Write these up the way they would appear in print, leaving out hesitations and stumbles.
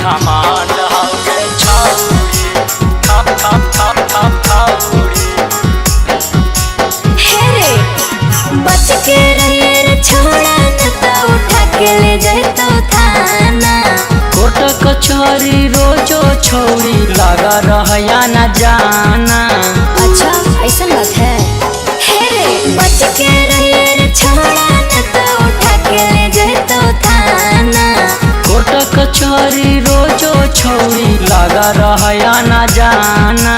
घमंड हउवे छौरी, थप थप थप थप थौरी। हे रे बच के रहिए रे छोड़ा न तो उठा के ले जैतो थाना। कोर्ट कचहरी रोजो छौरी लगा रहया न जाना। अच्छा ऐसा बात है। हे रे बच के रहिए रे छोड़ा न तो उठा के ले जैतो थाना। कोर्ट कचहरी रोजो छौरी लगा रहया न जाना।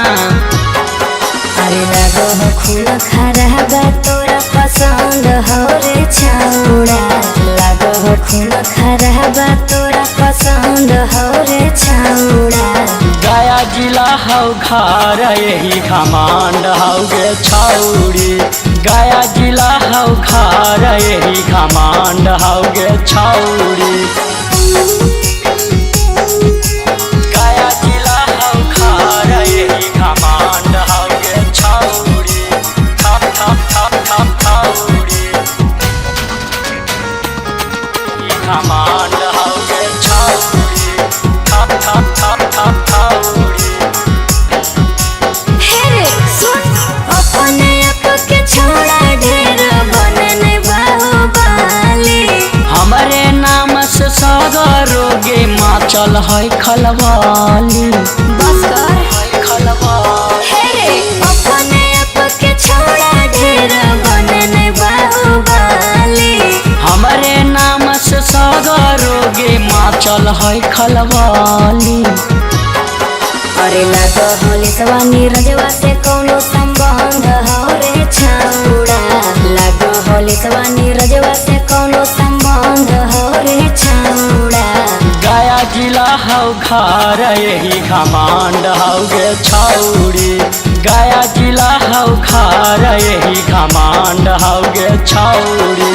अरे लगो हो खून खराबा तोरा पसंद हो रे छौड़ा। लगो हो खून खराबा तोरा पसंद हो रे छौड़ा। गया जिला हौ घर यही घमंड हउवे छौरी। गया जिला हौ घर यही घमंड हउवे छौरी। गया जिला हौ घर यही घमंड हउवे छौरी, थप थप थप थप थौरी। ई घमंड हउवे छौरी, थप थप थप थप थौरी। हे रे सुन अपने आप के छोड़ा ढेर बनने बाहुबली। हमरे नाम से सगरोगे माचल है खलवाली। बस कर है खलवाली। हे रे अपने आप के छोड़ा ढेर बनने बाहुबली। हमरे नाम से सगरोगे माचल है खलवाली। अरे लगो होली सवानी रजवा से कोनो संबंध हो रे छौड़ा। लगो होली सवानी रजवा से कोनो संबंध हो रे छौड़ा। गया जिला हौ घर यही घमंड हउवे छौरी। गया जिला हौ घर यही घमंड हउवे छौरी।